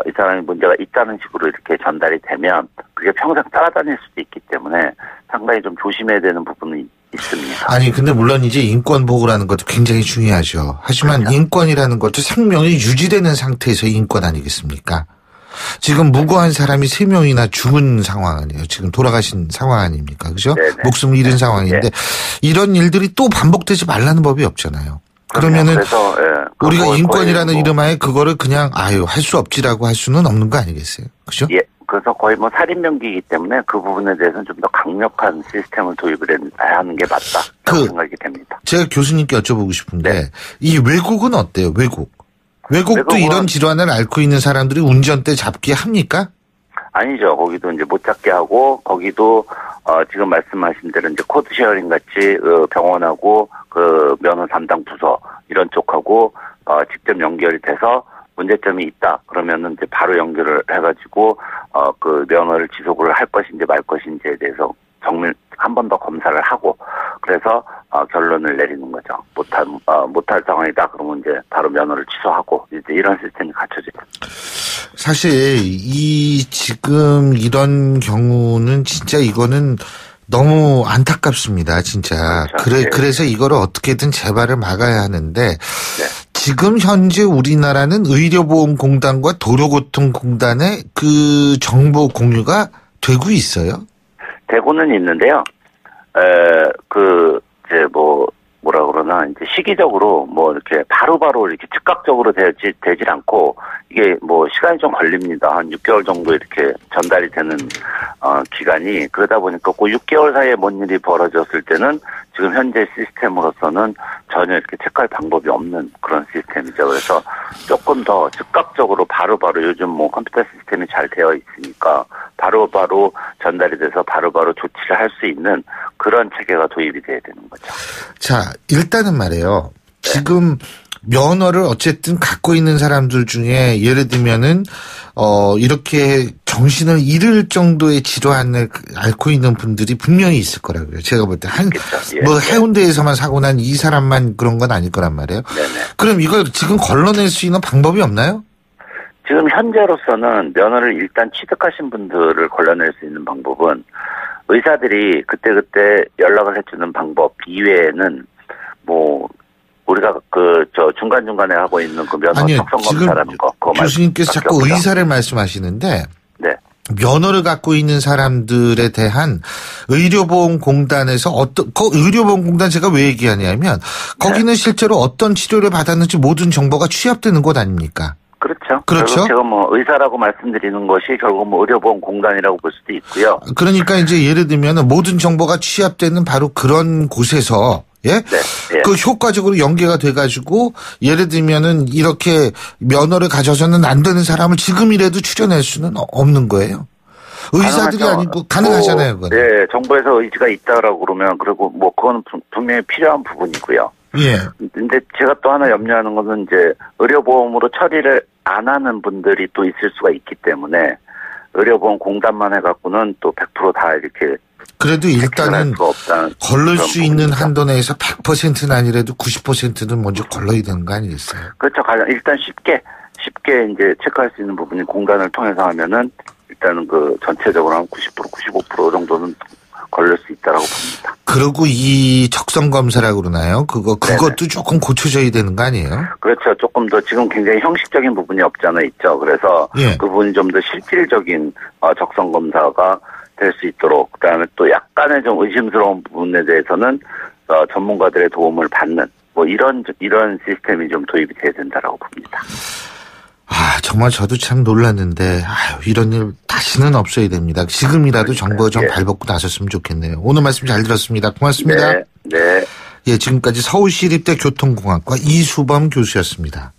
이 사람이 문제가 있다는 식으로 이렇게 전달이 되면 그게 평생 따라다닐 수도 있기 때문에 상당히 좀 조심해야 되는 부분이 있습니다. 아니 근데 물론 이제 인권 보호라는 것도 굉장히 중요하죠. 하지만 그렇죠. 인권이라는 것도 생명이 유지되는 상태에서 인권 아니겠습니까? 지금 무고한 사람이 3명이나 죽은 상황 아니에요. 지금 돌아가신 상황 아닙니까? 그죠? 네네. 목숨을 잃은 상황인데 이런 일들이 또 반복되지 말라는 법이 없잖아요. 그러면은 그래서, 우리가 인권이라는 이름하에 그거를 그냥 할 수 없지라고 할 수는 없는 거 아니겠어요? 그죠? 예. 그래서 거의 뭐 살인 명기이기 때문에 그 부분에 대해서는 좀 더 강력한 시스템을 도입을 해야 하는 게 맞다. 생각이 됩니다. 제가 교수님께 여쭤보고 싶은데 이 외국은 어때요? 외국도 이런 질환을 앓고 있는 사람들이 운전대 잡기 합니까? 아니죠. 거기도 이제 못 잡게 하고 거기도 지금 말씀하신 대로 이제 코드 쉐어링 같이 병원하고 그 면허 담당 부서 이런 쪽하고 직접 연결이 돼서 문제점이 있다. 그러면은 이제 바로 연결을 해가지고 그 면허를 지속을 할 것인지 말 것인지에 대해서 한 번 더 검사를 하고 그래서 결론을 내리는 거죠. 못할 상황이다. 그러면 이제 바로 면허를 취소하고 이제 이런 시스템이 갖춰져 있습니다. 사실 지금 이런 경우는 진짜 이거는 너무 안타깝습니다. 진짜. 그렇죠. 그래서 이거를 어떻게든 재발을 막아야 하는데 지금 현재 우리나라는 의료보험공단과 도로교통공단의 그 정보 공유가 되고 있어요? 되고는 있는데요. 뭐라 그러나, 이제 시기적으로 뭐 이렇게 바로바로 이렇게 즉각적으로 되질 않고, 이게 뭐 시간이 좀 걸립니다. 한 6개월 정도 이렇게 전달이 되는, 기간이. 그러다 보니까 그 6개월 사이에 뭔 일이 벌어졌을 때는 지금 현재 시스템으로서는 전혀 이렇게 체크할 방법이 없는 그런 시스템이죠. 그래서 조금 더 즉각적으로 바로바로 요즘 뭐 컴퓨터 시스템이 잘 되어 있으니까 바로바로 전달이 돼서 바로바로 조치를 할 수 있는 그런 체계가 도입이 돼야 되는 거죠. 자, 일단은 말이에요. 지금 면허를 어쨌든 갖고 있는 사람들 중에 예를 들면은 이렇게 정신을 잃을 정도의 질환을 앓고 있는 분들이 분명히 있을 거라고요. 제가 볼 때 해운대에서만 사고 난 이 사람만 그런 건 아닐 거란 말이에요. 네네. 그럼 이걸 지금 걸러낼 수 있는 방법이 없나요? 지금 현재로서는 면허를 일단 취득하신 분들을 걸러낼 수 있는 방법은 의사들이 그때그때 연락을 해주는 방법 이외에는 뭐 우리가 중간중간에 하고 있는 그 면허 적성검사라는 거. 교수님께서 자꾸 의사를 말씀하시는데. 네. 면허를 갖고 있는 사람들에 대한 의료보험공단에서 의료보험공단 제가 왜 얘기하냐면 거기는 실제로 어떤 치료를 받았는지 모든 정보가 취합되는 곳 아닙니까? 그렇죠. 제가 뭐 의사라고 말씀드리는 것이 결국 뭐 의료보험공단이라고 볼 수도 있고요. 그러니까 이제 예를 들면 모든 정보가 취합되는 바로 그런 곳에서 그 효과적으로 연계가 돼가지고 예를 들면은 이렇게 면허를 가져서는 안 되는 사람을 지금이라도 추려낼 수는 없는 거예요. 의사들이 아니고 가능하잖아요. 그건. 네, 정부에서 의지가 있다라고 그러면 그리고 뭐 그건 분명히 필요한 부분이고요. 예. 근데 제가 또 하나 염려하는 것은 이제 의료보험으로 처리를 안 하는 분들이 또 있을 수가 있기 때문에 의료보험 공단만 해갖고는 또 100% 다 이렇게 그래도 일단은 걸릴 수 있는 한도 내에서 100%는 아니라도 90%는 먼저 걸러야 되는 거 아니겠어요? 그렇죠. 가장 일단 쉽게 이제 체크할 수 있는 부분이 공단을 통해서 하면은 일단은 그 전체적으로 한 90% 95% 정도는 걸릴 수 있다라고 봅니다. 그리고 이 적성 검사라고 그러나요? 그것도 조금 고쳐져야 되는 거 아니에요? 그렇죠. 조금 더 지금 굉장히 형식적인 부분이 없지 않아 있죠. 그래서 그 부분이 좀 더 실질적인 적성 검사가 될 수 있도록, 그다음에 또 약간의 좀 의심스러운 부분에 대해서는 전문가들의 도움을 받는 뭐 이런 시스템이 좀 도입이 돼야 된다라고 봅니다. 정말 저도 참 놀랐는데 이런 일 다시는 없어야 됩니다. 지금이라도 정부가 좀 발벗고 나섰으면 좋겠네요. 오늘 말씀 잘 들었습니다. 고맙습니다. 네. 예, 지금까지 서울시립대 교통공학과 이수범 교수였습니다.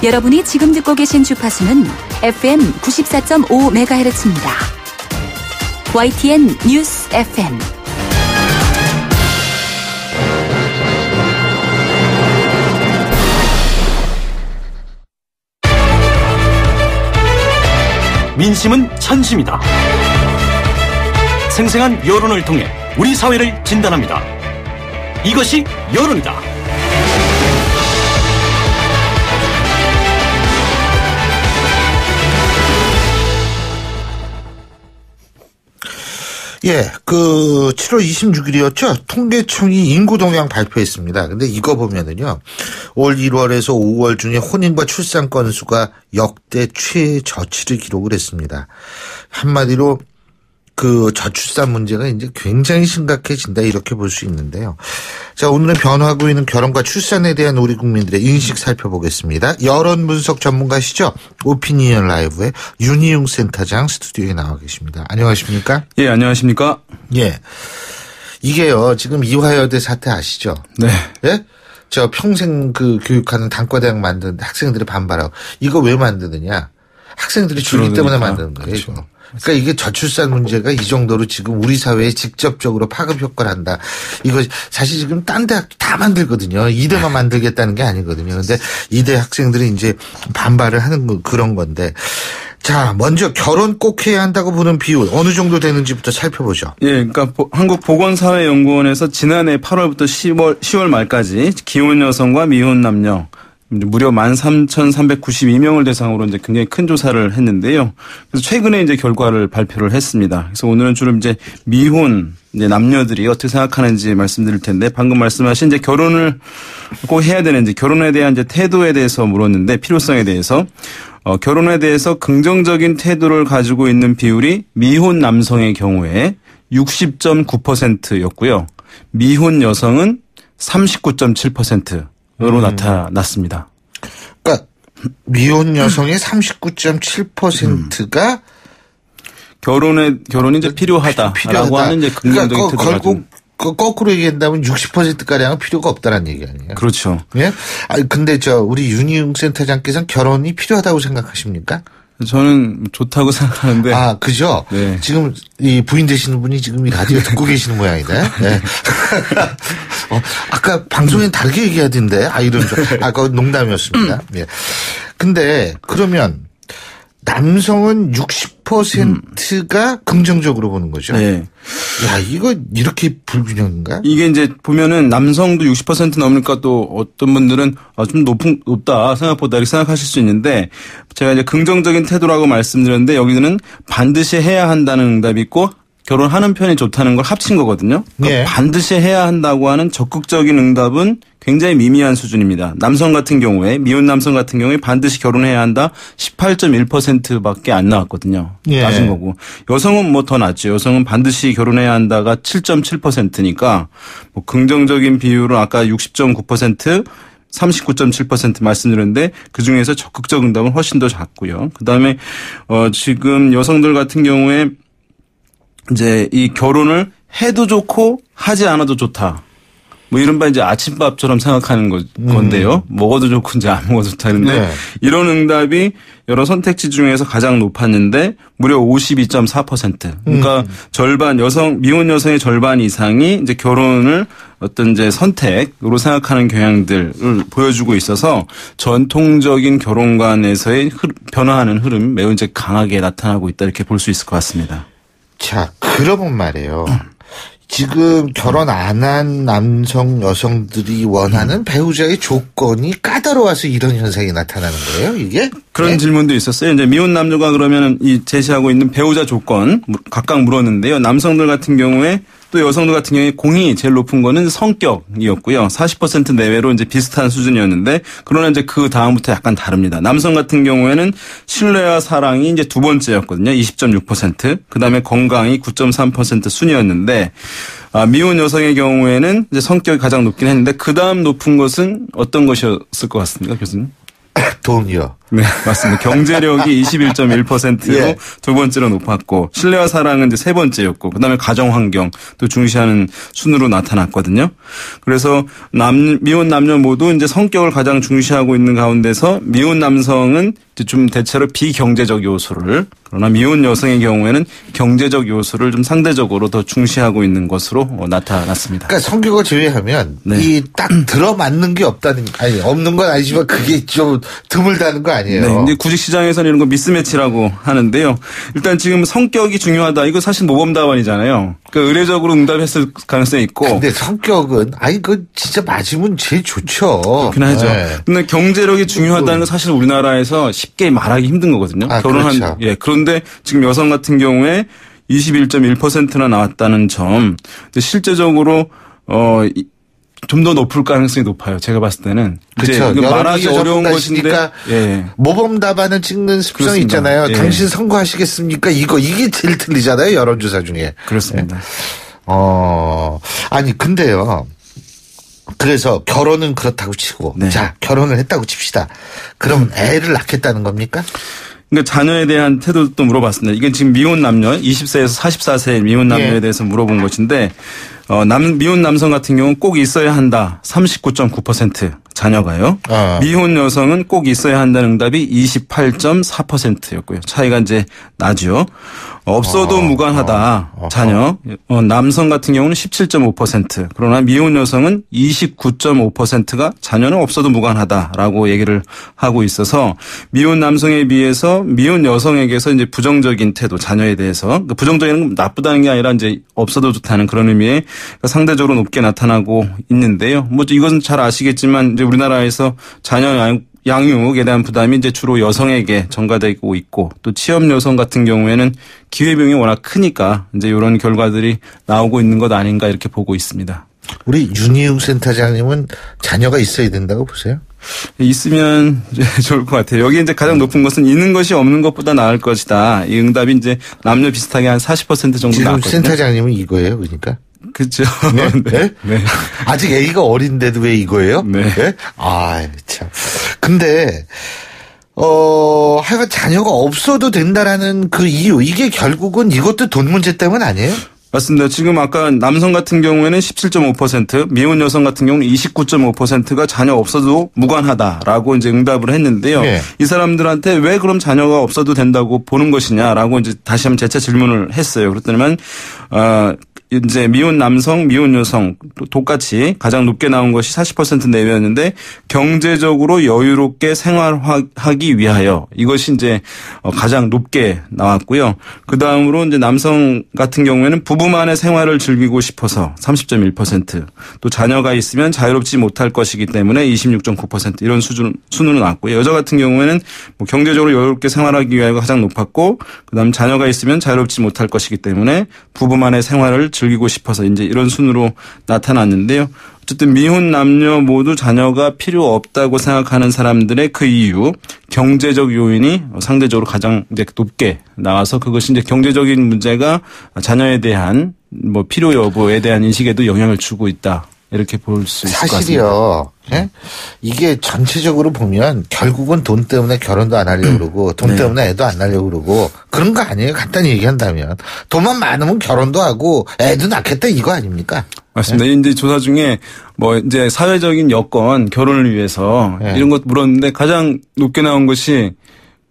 여러분이 지금 듣고 계신 주파수는 FM 94.5MHz입니다. YTN 뉴스 FM. 민심은 천심이다. 생생한 여론을 통해 우리 사회를 진단합니다. 이것이 여론이다. 예, 7월 26일이었죠. 통계청이 인구 동향 발표했습니다. 근데 이거 보면은요, 올 1월에서 5월 중에 혼인과 출산 건수가 역대 최저치를 기록을 했습니다. 한마디로 저출산 문제가 이제 굉장히 심각해진다, 이렇게 볼 수 있는데요. 자, 오늘은 변화하고 있는 결혼과 출산에 대한 우리 국민들의 인식 살펴보겠습니다. 여론 분석 전문가시죠? 오피니언 라이브의 윤희용 센터장 스튜디오에 나와 계십니다. 안녕하십니까? 예, 안녕하십니까? 예. 이게요, 지금 이화여대 사태 아시죠? 네. 예? 저 평생 교육하는 단과대학 만드는데 학생들이 반발하고. 이거 왜 만드느냐? 학생들이 줄기 때문에 만드는 거예요, 그렇죠. 이거. 그러니까 이게 저출산 문제가 이 정도로 지금 우리 사회에 직접적으로 파급 효과를 한다. 이거 사실 지금 딴 대학 다 만들거든요. 이대만 만들겠다는 게 아니거든요. 근데 이대 학생들이 이제 반발을 하는 그런 건데. 자, 먼저 결혼 꼭 해야 한다고 보는 비율 어느 정도 되는지부터 살펴보죠. 예, 그러니까 한국보건사회연구원에서 지난해 8월부터 10월 말까지 기혼 여성과 미혼 남녀 무려 13,392명을 대상으로 이제 굉장히 큰 조사를 했는데요. 그래서 최근에 이제 결과를 발표를 했습니다. 그래서 오늘은 주로 이제 미혼 이제 남녀들이 어떻게 생각하는지 말씀드릴 텐데, 방금 말씀하신 이제 결혼을 꼭 해야 되는지, 결혼에 대한 이제 태도에 대해서 물었는데, 필요성에 대해서 결혼에 대해서 긍정적인 태도를 가지고 있는 비율이 미혼 남성의 경우에 60.9%였고요. 미혼 여성은 39.7%로 나타났습니다. 그러니까 미혼 여성의 39.7%가 결혼이 이제 필요하다라고 하는 이제 긍정적인 태도가 결국 거꾸로 얘기한다면 60%가량은 필요가 없다는 얘기 아니에요? 그렇죠. 예? 근데 우리 윤희용 센터장께서는 결혼이 필요하다고 생각하십니까? 저는 좋다고 생각하는데. 그죠? 네. 지금 이 부인 되시는 분이 지금 이 라디오 듣고 계시는 모양이네. 네. 아까 방송엔 다르게 얘기하던데. 그거 농담이었습니다. 예. 근데 그러면 남성은 60%가 긍정적으로 보는 거죠. 네. 야, 이거 이렇게 불균형인가? 이게 이제 보면은 남성도 60% 넘으니까 또 어떤 분들은 좀 높다 생각보다 이렇게 생각하실 수 있는데, 제가 이제 긍정적인 태도라고 말씀드렸는데 여기는 반드시 해야 한다는 응답이 있고 결혼하는 편이 좋다는 걸 합친 거거든요. 그러니까 반드시 해야 한다고 하는 적극적인 응답은 굉장히 미미한 수준입니다. 남성 같은 경우에, 미혼 남성 같은 경우에 반드시 결혼해야 한다 18.1%밖에 안 나왔거든요. 낮은 거고. 여성은 뭐 더 낮죠. 여성은 반드시 결혼해야 한다가 7.7%니까 뭐 긍정적인 비율은 아까 60.9%, 39.7% 말씀드렸는데 그중에서 적극적 응답은 훨씬 더 작고요. 그다음에 지금 여성들 같은 경우에 이제 이 결혼을 해도 좋고 하지 않아도 좋다. 뭐 이른바 이제 아침밥처럼 생각하는 건데요. 먹어도 좋고 이제 안 먹어도 좋다는데 이런 응답이 여러 선택지 중에서 가장 높았는데 무려 52.4%. 그러니까 절반 미혼 여성의 절반 이상이 이제 결혼을 어떤 이제 선택으로 생각하는 경향들을 보여주고 있어서 전통적인 결혼관에서의 변화하는 흐름이 매우 이제 강하게 나타나고 있다, 이렇게 볼 수 있을 것 같습니다. 자, 그러면 말이에요. 지금 결혼 안 한 남성 여성들이 원하는 배우자의 조건이 까다로워서 이런 현상이 나타나는 거예요, 이게? 그런 네? 질문도 있었어요. 이제 미혼 남녀가 그러면 이 제시하고 있는 배우자 조건 각각 물었는데요. 남성들 같은 경우에 또 여성들 같은 경우에 공이 제일 높은 거는 성격이었고요. 40% 내외로 이제 비슷한 수준이었는데 그러나 이제 그 다음부터 약간 다릅니다. 남성 같은 경우에는 신뢰와 사랑이 이제 두 번째였거든요. 20.6%. 그다음에 건강이 9.3% 순이었는데 미혼 여성의 경우에는 이제 성격이 가장 높긴 했는데 그다음 높은 것은 어떤 것이었을 것 같습니까, 교수님? 돈이요. 네, 맞습니다. 경제력이 21.1%로 예. 두 번째로 높았고 신뢰와 사랑은 이제 세 번째였고 그다음에 가정 환경 또 중시하는 순으로 나타났거든요. 그래서 미혼 남녀 모두 이제 성격을 가장 중시하고 있는 가운데서 미혼 남성은 이제 좀 대체로 비경제적 요소를 그러나 미혼 여성의 경우에는 경제적 요소를 좀 상대적으로 더 중시하고 있는 것으로 나타났습니다. 그러니까 성격을 제외하면 네. 이 딱 들어맞는 게 없는 건 아니지만 그게 좀 드물다는 거 아니에요. 네, 이제 구직 시장에서는 이런 거 미스매치라고 하는데요. 일단 지금 성격이 중요하다. 이거 사실 모범답안이잖아요. 그러니까 의례적으로 응답했을 가능성이 있고. 근데 성격은 그 진짜 맞으면 제일 좋죠. 그렇긴 하죠. 네. 근데 경제력이 중요하다는 건 사실 우리나라에서 쉽게 말하기 힘든 거거든요. 결혼한 그렇죠. 예. 그런데 지금 여성 같은 경우에 21.1%나 나왔다는 점. 근데 실제적으로 좀 더 높을 가능성이 높아요. 제가 봤을 때는. 그렇죠. 이제 말하기 어려운 것인데. 예. 모범 답안을 찍는 습성이 그렇습니다. 있잖아요. 예. 당신 선거하시겠습니까? 이게 제일 틀리잖아요. 여론조사 중에. 그렇습니다. 아니 근데요. 그래서 결혼은 그렇다고 치고 네. 자 결혼을 했다고 칩시다. 그럼 애를 낳겠다는 겁니까? 그러니까 자녀에 대한 태도도 물어봤습니다. 이게 지금 미혼 남녀 20세에서 44세 미혼 남녀에 대해서 물어본 것인데 미혼 남성 같은 경우는 꼭 있어야 한다. 39.9% 자녀가요. 미혼 여성은 꼭 있어야 한다는 응답이 28.4%였고요. 차이가 이제 나죠. 없어도 무관하다. 자녀. 남성 같은 경우는 17.5%. 그러나 미혼 여성은 29.5%가 자녀는 없어도 무관하다라고 얘기를 하고 있어서 미혼 남성에 비해서 미혼 여성에게서 이제 부정적인 태도 자녀에 대해서 그러니까 부정적인 건 나쁘다는 게 아니라 이제 없어도 좋다는 그런 의미의 상대적으로 높게 나타나고 있는데요. 뭐 이것은 잘 아시겠지만 이제 우리나라에서 자녀 양육에 대한 부담이 이제 주로 여성에게 전가되고 있고 또 취업 여성 같은 경우에는 기회비용이 워낙 크니까 이제 이런 결과들이 나오고 있는 것 아닌가 이렇게 보고 있습니다. 우리 윤희웅 센터장님은 자녀가 있어야 된다고 보세요? 있으면 좋을 것 같아요. 여기 이제 가장 높은 것은 있는 것이 없는 것보다 나을 것이다. 이 응답이 이제 남녀 비슷하게 한 40% 정도 나왔거든요. 지금 센터장님은 이거예요, 그러니까? 그렇죠. 네? 네? 네. 아직 애기가 어린데도 왜 이거예요? 네. 네? 참. 근데 하여간 자녀가 없어도 된다라는 그 이유 이게 결국은 이것도 돈 문제 때문 아니에요? 맞습니다. 지금 아까 남성 같은 경우에는 17.5%, 미혼 여성 같은 경우는 29.5%가 자녀 없어도 무관하다라고 이제 응답을 했는데요. 네. 이 사람들한테 왜 그럼 자녀가 없어도 된다고 보는 것이냐라고 이제 다시 한번 재차 질문을 했어요. 그랬더니만 이제 미혼 남성, 미혼 여성 똑같이 가장 높게 나온 것이 40% 내외였는데 경제적으로 여유롭게 생활하기 위하여 이것이 이제 가장 높게 나왔고요. 그 다음으로 이제 남성 같은 경우에는 부부만의 생활을 즐기고 싶어서 30.1%, 또 자녀가 있으면 자유롭지 못할 것이기 때문에 26.9% 이런 순으로 나왔고요. 여자 같은 경우에는 뭐 경제적으로 여유롭게 생활하기 위하여가 가장 높았고, 그다음 자녀가 있으면 자유롭지 못할 것이기 때문에 부부만의 생활을 즐기고 싶어서 이제 이런 순으로 나타났는데요. 어쨌든 미혼 남녀 모두 자녀가 필요 없다고 생각하는 사람들의 그 이유, 경제적 요인이 상대적으로 가장 이제 높게 나와서 그것이 이제 경제적인 문제가 자녀에 대한 뭐 필요 여부에 대한 인식에도 영향을 주고 있다. 이렇게 볼 수 있을 것 같습니다. 사실이요. 예? 이게 전체적으로 보면 결국은 돈 때문에 결혼도 안 하려고 그러고 돈 네. 때문에 애도 안 낳으려고 그러고 그런 거 아니에요. 간단히 얘기한다면. 돈만 많으면 결혼도 하고 애도 낳겠다 이거 아닙니까? 맞습니다. 이제 조사 중에 뭐 이제 사회적인 여건, 결혼을 위해서 이런 것 물었는데 가장 높게 나온 것이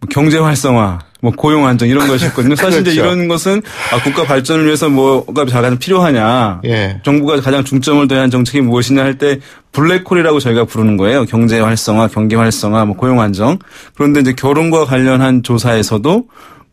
뭐 경제 활성화, 뭐 고용 안정 이런 것이었거든요. 사실 이제 그렇죠. 이런 것은 국가 발전을 위해서 뭐가 가장 필요하냐, 정부가 가장 중점을 둬야 하는 정책이 무엇이냐 할 때 블랙홀이라고 저희가 부르는 거예요. 경제 활성화, 경기 활성화, 뭐 고용 안정. 그런데 이제 결혼과 관련한 조사에서도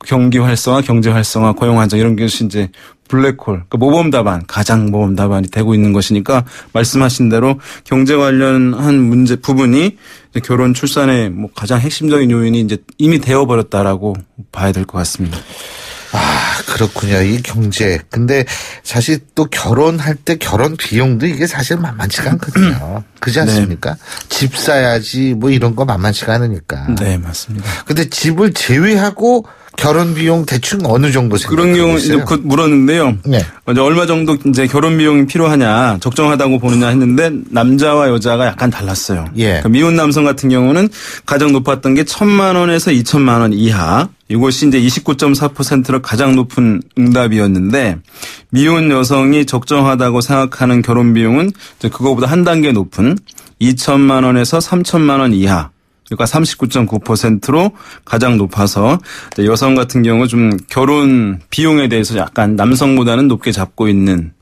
경기 활성화, 경제 활성화, 고용 안정 이런 것이 이제 블랙홀, 그러니까 모범 답안, 가장 모범 답안이 되고 있는 것이니까 말씀하신 대로 경제 관련한 문제 부분이 이제 결혼 출산의 뭐 가장 핵심적인 요인이 이제 이미 되어버렸다라고 봐야 될 것 같습니다. 그렇군요. 이 경제. 근데 사실 또 결혼할 때 결혼 비용도 이게 사실 만만치가 않거든요. 그렇지 않습니까? 네. 집 사야지 뭐 이런 거 만만치가 않으니까. 네, 맞습니다. 근데 집을 제외하고 결혼 비용 대충 어느 정도 생각하고 그런 경우 이제 물었는데요. 네. 얼마 정도 이제 결혼 비용이 필요하냐, 적정하다고 보느냐 했는데 남자와 여자가 약간 달랐어요. 예. 그러니까 미혼 남성 같은 경우는 가장 높았던 게 1,000만 원에서 2,000만 원 이하. 이것이 이제 29.4%로 가장 높은 응답이었는데 미혼 여성이 적정하다고 생각하는 결혼 비용은 이제 그거보다 한 단계 높은 2,000만 원에서 3,000만 원 이하. 그러니까 39.9%로 가장 높아서 여성 같은 경우 좀 결혼 비용에 대해서 약간 남성보다는 높게 잡고 있는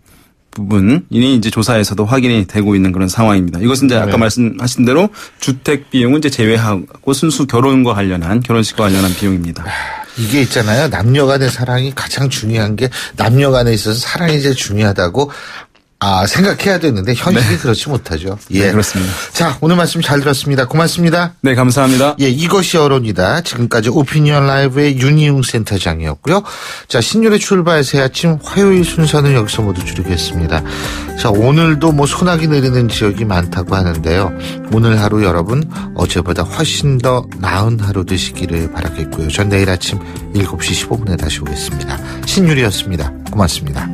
부분이 이제 조사에서도 확인이 되고 있는 그런 상황입니다. 이것은 이제 아까 말씀하신 대로 주택 비용은 이제 제외하고 순수 결혼과 관련한 결혼식과 관련한 비용입니다. 이게 있잖아요. 남녀간의 사랑이 가장 중요한 게 남녀간에 있어서 사랑이 제일 중요하다고 생각해야 되는데 현실이 그렇지 못하죠. 예. 네, 그렇습니다. 자, 오늘 말씀 잘 들었습니다. 고맙습니다. 네, 감사합니다. 예, 이것이 여론이다. 지금까지 오피니언 라이브의 윤희웅 센터장이었고요. 자, 신율의 출발 새 아침 화요일 순서는 여기서 모두 줄이겠습니다. 자, 오늘도 뭐 소나기 내리는 지역이 많다고 하는데요. 오늘 하루 여러분 어제보다 훨씬 더 나은 하루 되시기를 바라겠고요. 전 내일 아침 7시 15분에 다시 오겠습니다. 신율이었습니다. 고맙습니다.